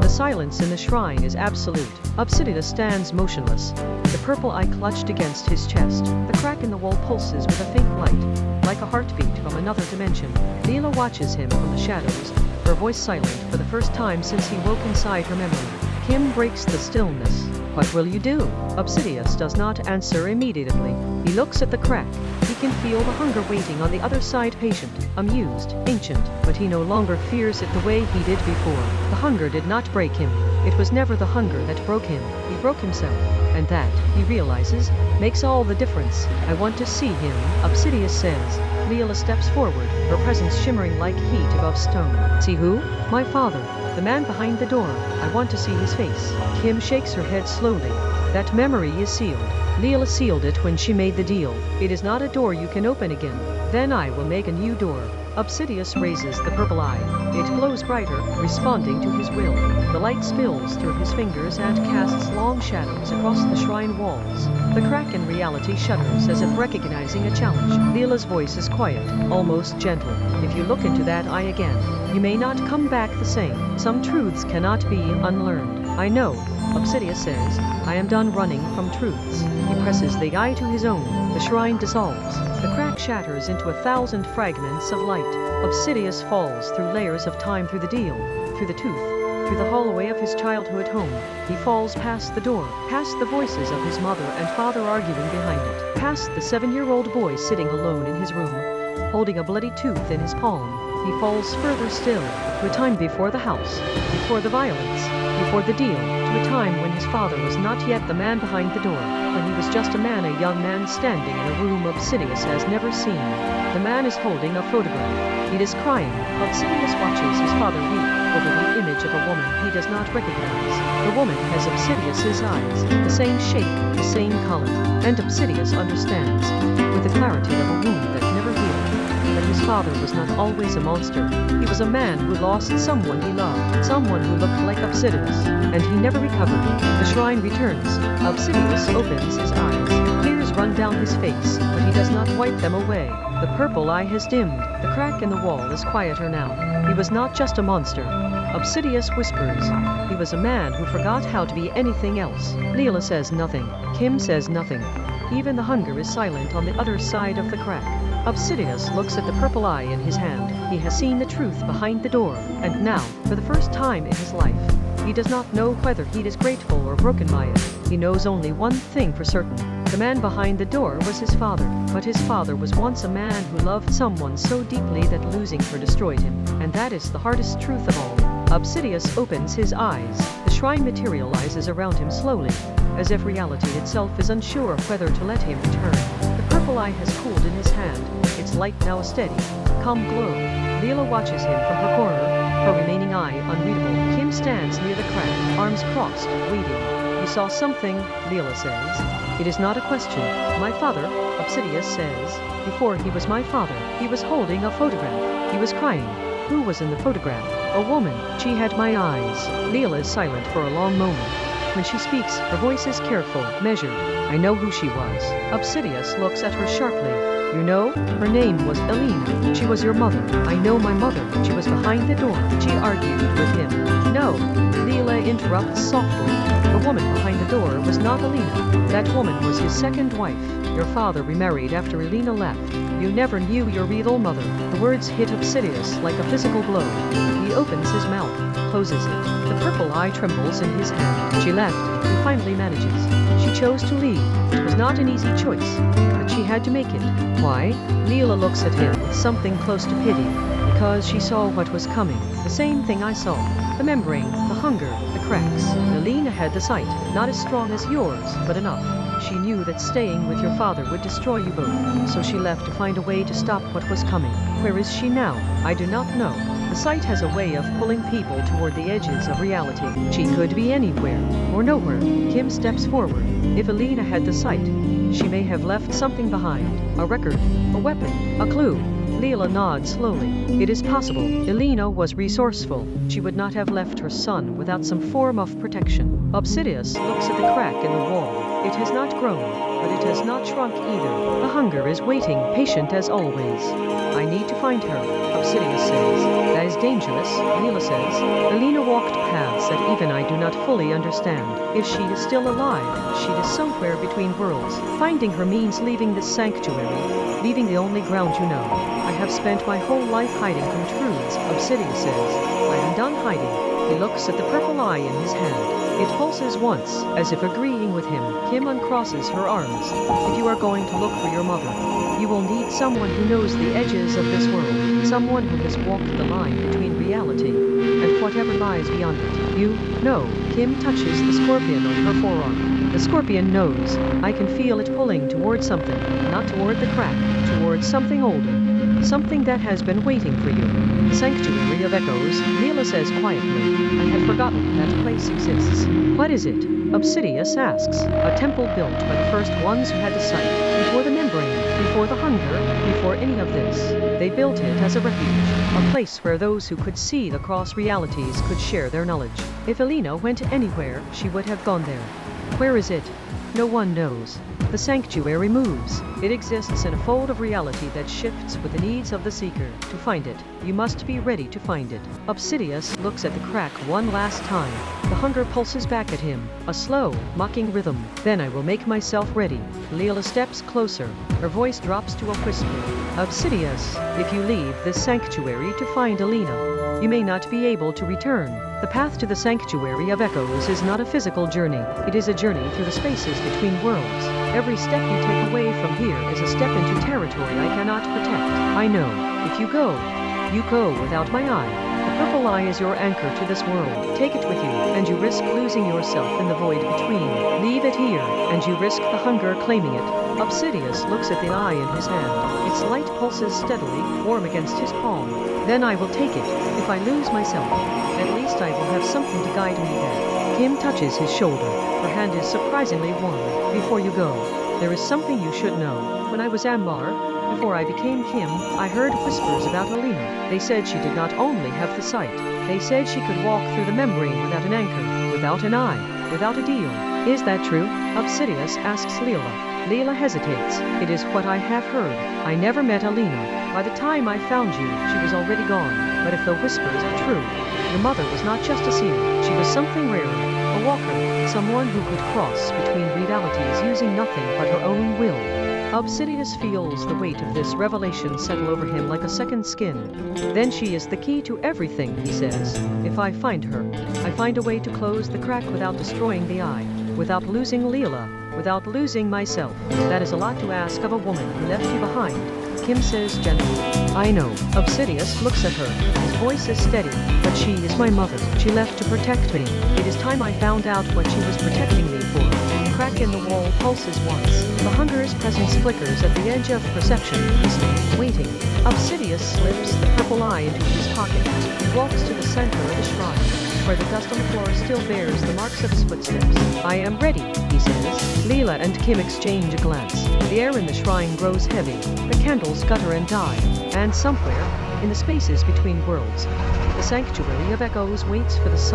The silence in the shrine is absolute. Obsidius stands motionless, the purple eye clutched against his chest. The crack in the wall pulses with a faint light, like a heartbeat from another dimension. Leela watches him from the shadows, her voice silent for the first time since he woke inside her memory. Kim breaks the stillness. What will you do? Obsidius does not answer immediately. He looks at the crack. He can feel the hunger waiting on the other side, patient, amused, ancient, but he no longer fears it the way he did before. The hunger did not break him. It was never the hunger that broke him. He broke himself. And that, he realizes, makes all the difference. I want to see him, Obsidius says. Leela steps forward, her presence shimmering like heat above stone. See who? My father. The man behind the door. I want to see his face. Kim shakes her head slowly. That memory is sealed. Leela sealed it when she made the deal. It is not a door you can open again. Then I will make a new door. Obsidius raises the purple eye. It glows brighter, responding to his will. The light spills through his fingers and casts long shadows across the shrine walls. The crack in reality shudders as if recognizing a challenge. Leela's voice is quiet, almost gentle. If you look into that eye again, you may not come back the same. Some truths cannot be unlearned. I know, Obsidius says. I am done running from truths. He presses the eye to his own. The shrine dissolves. The crack shatters into 1,000 fragments of light. Obsidius falls through layers of time, through the deal, through the tooth, through the hallway of his childhood home. He falls past the door, past the voices of his mother and father arguing behind it, past the 7-year-old boy sitting alone in his room, holding a bloody tooth in his palm. He falls further still, to a time before the house, before the violence, before the deal, to a time when his father was not yet the man behind the door, when he was just a man, a young man standing in a room Obsidius has never seen. The man is holding a photograph. He is crying. Obsidius watches his father weep over the image of a woman he does not recognize. The woman has Obsidius's eyes, the same shape, the same color, and Obsidius understands, with the clarity of a wound that never healed, that his father was not always a monster. He was a man who lost someone he loved, someone who looked like Obsidius, and he never recovered. The shrine returns. Obsidius opens his eyes. Tears run down his face, but he does not wipe them away. The purple eye has dimmed. The crack in the wall is quieter now. He was not just a monster. Obsidius whispers. He was a man who forgot how to be anything else. Leela says nothing. Kim says nothing. Even the hunger is silent on the other side of the crack. Obsidius looks at the purple eye in his hand. He has seen the truth behind the door, and now, for the first time in his life, he does not know whether he is grateful or broken by it. He knows only one thing for certain. The man behind the door was his father, but his father was once a man who loved someone so deeply that losing her destroyed him, and that is the hardest truth of all. Obsidius opens his eyes. The shrine materializes around him slowly, as if reality itself is unsure whether to let him return. The purple eye has cooled in his hand, its light now a steady, calm glow. Leela watches him from her corner, her remaining eye unreadable. Kim stands near the crack, arms crossed, waiting. You saw something, Leela says. It is not a question. My father, Obsidius says. Before he was my father, he was holding a photograph. He was crying. Who was in the photograph? A woman. She had my eyes. Leela is silent for a long moment. When she speaks, her voice is careful, measured. I know who she was. Obsidius looks at her sharply. You know? Her name was Elena. She was your mother. I know my mother. She was behind the door. She argued with him. No. Leela interrupts softly. The woman behind the door was not Elena. That woman was his second wife. Your father remarried after Elena left. You never knew your real mother. The words hit Obsidius like a physical blow. He opens his mouth, closes it. The purple eye trembles in his hand. She left. He finally manages. She chose to leave. It was not an easy choice, but she had to make it. Why? Leela looks at him with something close to pity. Because she saw what was coming. The same thing I saw. The membrane, the hunger, the cracks. Elena had the sight, not as strong as yours, but enough. She knew that staying with your father would destroy you both, so she left to find a way to stop what was coming. Where is she now? I do not know. The sight has a way of pulling people toward the edges of reality. She could be anywhere, or nowhere. Kim steps forward. If Elena had the sight, she may have left something behind. A record, a weapon, a clue. Leela nods slowly. It is possible. Elena was resourceful. She would not have left her son without some form of protection. Obsidius looks at the crack in the wall. It has not grown, but it has not shrunk either. The hunger is waiting, patient as always. I need to find her, Obsidius says. That is dangerous, Leela says. Elena walked past. depths that even I do not fully understand. If she is still alive, she is somewhere between worlds. Finding her means leaving this sanctuary, leaving the only ground you know. I have spent my whole life hiding from truths, Obsidian says. I am done hiding. He looks at the purple eye in his hand. It pulses once, as if agreeing with him. Kim uncrosses her arms. If you are going to look for your mother, you will need someone who knows the edges of this world, someone who has walked the line between reality and whatever lies beyond it. You know. Kim touches the scorpion on her forearm. The scorpion knows. I can feel it pulling toward something, not toward the crack, towards something older, something that has been waiting for you. Sanctuary of Echoes, Leela says quietly. I had forgotten that place exists. What is it? Obsidius asks. A temple built by the first ones who had the sight, before the membrane, before the hunger, before any of this. They built it as a refuge, a place where those who could see the cross realities could share their knowledge. If Elena went anywhere, she would have gone there. Where is it? No one knows. The sanctuary moves. It exists in a fold of reality that shifts with the needs of the seeker. To find it, you must be ready to find it. Obsidius looks at the crack one last time. The hunger pulses back at him, a slow, mocking rhythm. Then I will make myself ready. Leela steps closer. Her voice drops to a whisper. Obsidius, if you leave this sanctuary to find Elena, you may not be able to return. The path to the Sanctuary of Echoes is not a physical journey. It is a journey through the spaces between worlds. Every step you take away from here is a step into territory I cannot protect. I know. If you go without my eye. The purple eye is your anchor to this world. Take it with you, and you risk losing yourself in the void between. Leave it here, and you risk the hunger claiming it. Obsidius looks at the eye in his hand. Its light pulses steadily, warm against his palm. Then I will take it. If I lose myself, at least I will have something to guide me back. Kim touches his shoulder. Her hand is surprisingly warm. Before you go, there is something you should know. When I was Ambar, before I became Kim, I heard whispers about Elena. They said she did not only have the sight. They said she could walk through the membrane without an anchor, without an eye, without a deal. Is that true? Obsidius asks Leela. Leela hesitates. It is what I have heard. I never met Elena. By the time I found you, she was already gone. But if the whispers are true, your mother was not just a seer. She was something rarer, a walker, someone who could cross between realities using nothing but her own will. Obsidius feels the weight of this revelation settle over him like a second skin. Then she is the key to everything, he says. If I find her, I find a way to close the crack without destroying the eye, without losing Leela, without losing myself. That is a lot to ask of a woman who left you behind, Kim says gently. I know. Obsidius looks at her. His voice is steady. But she is my mother. She left to protect me. It is time I found out what she was protecting me for. The crack in the wall pulses once. The hunger's presence flickers at the edge of perception, listening, waiting. Obsidius slips the purple eye into his pocket. He walks to the center of the shrine, where the dust on the floor still bears the marks of his footsteps. I am ready, he says. Leela and Kim exchange a glance. The air in the shrine grows heavy. The candles gutter and die. And somewhere, in the spaces between worlds, the Sanctuary of Echoes waits for the sun.